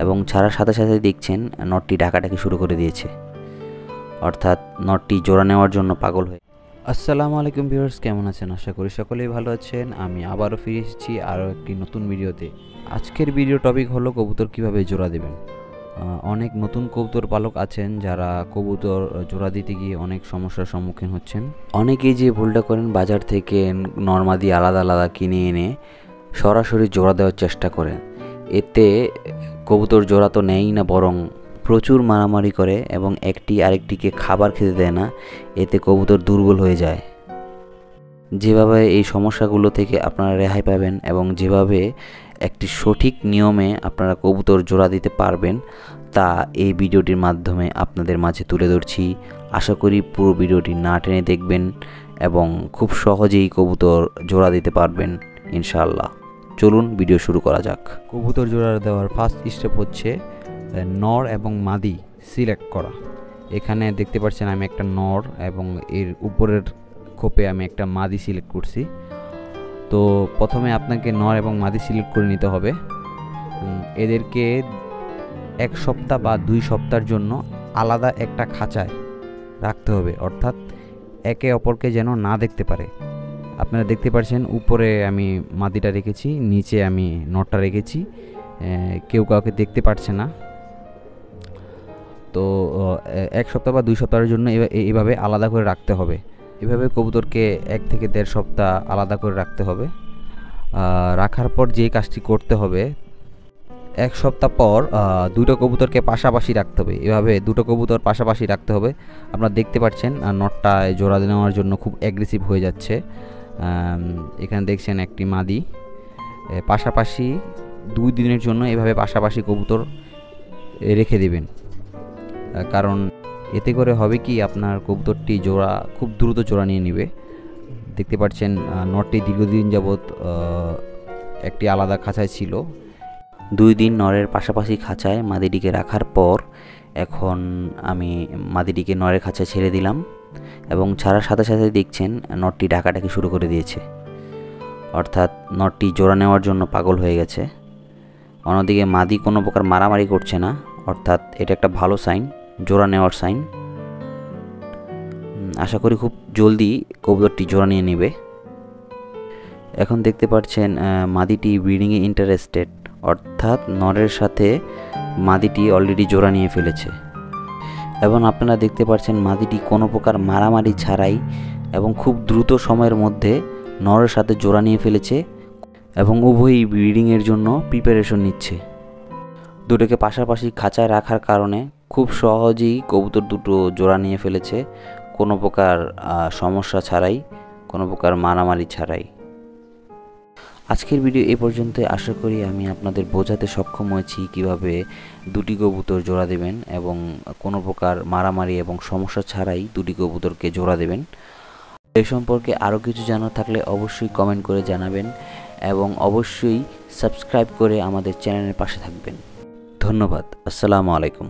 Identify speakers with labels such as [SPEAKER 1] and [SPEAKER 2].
[SPEAKER 1] এবং ছাড়ার সাথে সাথে দেখছেন নটটি ডাকাডাকি শুরু করে দিয়েছে, অর্থাৎ নটটি জোড়া নেওয়ার জন্য পাগল হয়ে। আসসালামু আলাইকুম ভিউয়ার্স, কেমন আছেন? আশা করি সকলেই ভালো আছেন। আমি আবারও ফিরে এসেছি আরও একটি নতুন ভিডিওতে। আজকের ভিডিও টপিক হলো কবুতর কিভাবে জোড়া দেবেন। অনেক নতুন কবুতর পালক আছেন যারা কবুতর জোড়া দিতে গিয়ে অনেক সমস্যার সম্মুখীন হচ্ছেন। অনেকেই যে ভুলটা করেন, বাজার থেকে নরমাদি আলাদা আলাদা কিনে এনে সরাসরি জোড়া দেওয়ার চেষ্টা করেন। এতে কবুতর জোড়া তো নেয়ই না, বরং প্রচুর মারামারি করে এবং একটি আরেকটিকে খাবার খেতে দেয় না। এতে কবুতর দুর্বল হয়ে যায়। যেভাবে এই সমস্যাগুলো থেকে আপনারা রেহাই পাবেন এবং যেভাবে একটি সঠিক নিয়মে আপনারা কবুতর জোড়া দিতে পারবেন, তা এই ভিডিওটির মাধ্যমে আপনাদের মাঝে তুলে ধরছি। আশা করি পুরো ভিডিওটি না টেনে দেখবেন এবং খুব সহজেই কবুতর জোড়া দিতে পারবেন ইনশাআল্লাহ। চলুন ভিডিও শুরু করা যাক। কবুতর জোড়া দেওয়ার ফার্স্ট স্টেপ হচ্ছে নর এবং মাদি সিলেক্ট করা। এখানে দেখতে পাচ্ছেন আমি একটা নর এবং এর উপরের খোপে আমি একটা মাদি সিলেক্ট করছি। তো প্রথমে আপনাকে নর এবং মাদি সিলেক্ট করে নিতে হবে। এদেরকে 1 সপ্তাহ বা 2 সপ্তাহের জন্য আলাদা একটা খাঁচায় রাখতে হবে, অর্থাৎ একে অপরকে যেন না দেখতে পারে। আপনারা দেখতে পাচ্ছেন উপরে আমি মাদিটা রেখেছি, নিচে আমি নরটা রেখেছি, কেউ কাউকে দেখতে পারছে না। তো 1 সপ্তাহ বা 2 সপ্তাহের জন্য এইভাবে আলাদা করে রাখতে হবে। এভাবে কবুতরকে 1 থেকে 1.5 সপ্তাহ আলাদা করে রাখতে হবে। রাখার পর যে কাজটি করতে হবে, 1 সপ্তাহ পর 2টো কবুতরকে পাশাপাশি রাখতে হবে। এভাবে 2টো কবুতর পাশাপাশি রাখতে হবে। আপনারা দেখতে পাচ্ছেন নটটা জোড়া নেওয়ার জন্য খুব অ্যাগ্রেসিভ হয়ে যাচ্ছে। এখানে দেখছেন একটি মাদি। পাশাপাশি 2 দিনের জন্য এভাবে পাশাপাশি কবুতর রেখে দেবেন, কারণ এতে করে হবে কি, আপনার কবুতরটি জোড়া খুব দ্রুত জোড়া নিয়ে নেবে। দেখতে পাচ্ছেন নটটি দীর্ঘদিন যাবৎ একটি আলাদা খাঁচায় ছিল। 2 দিন নরের পাশাপাশি খাঁচায় মাদিটিকে রাখার পর এখন আমি মাদিটিকে নরের খাঁচায় ছেড়ে দিলাম এবং ছাড়ার সাথে সাথে দেখছেন নটটি ডাকাডাকি শুরু করে দিয়েছে, অর্থাৎ নটটি জোড়া নেওয়ার জন্য পাগল হয়ে গেছে। অন্যদিকে মাদি কোনো প্রকার মারামারি করছে না, অর্থাৎ এটা একটা ভালো সাইন, জোড়া নেওয়ার সাইন। আশা করি খুব জলদি কবুতরটি জোড়া নিয়ে নেবে। এখন দেখতে পাচ্ছেন মাদিটি ব্রিডিংয়ে ইন্টারেস্টেড, অর্থাৎ নরের সাথে মাদিটি অলরেডি জোড়া নিয়ে ফেলেছে। এবং আপনারা দেখতে পাচ্ছেন মাদিটি কোনো প্রকার মারামারি ছাড়াই এবং খুব দ্রুত সময়ের মধ্যে নরের সাথে জোড়া নিয়ে ফেলেছে এবং উভয়ই ব্রিডিংয়ের জন্য প্রিপারেশন নিচ্ছে। দুটোকে পাশাপাশি খাঁচায় রাখার কারণে খুব সহজেই কবুতর দুটো জোড়া নিয়ে ফেলেছে, কোনো প্রকার সমস্যা ছাড়াই, কোনো প্রকার মারামারি ছাড়াই। আজকের ভিডিও এই পর্যন্ত। আশা করি আমি আপনাদের বোঝাতে সক্ষম হয়েছি কিভাবে 2টি কবুতর জোড়া দেবেন এবং কোনো প্রকার মারামারি এবং সমস্যা ছাড়াই 2টি কবুতরকে জোড়া দেবেন। এই সম্পর্কে আরও কিছু জানার থাকলে অবশ্যই কমেন্ট করে জানাবেন এবং অবশ্যই সাবস্ক্রাইব করে আমাদের চ্যানেলের পাশে থাকবেন। ধন্যবাদ। আসসালামু আলাইকুম।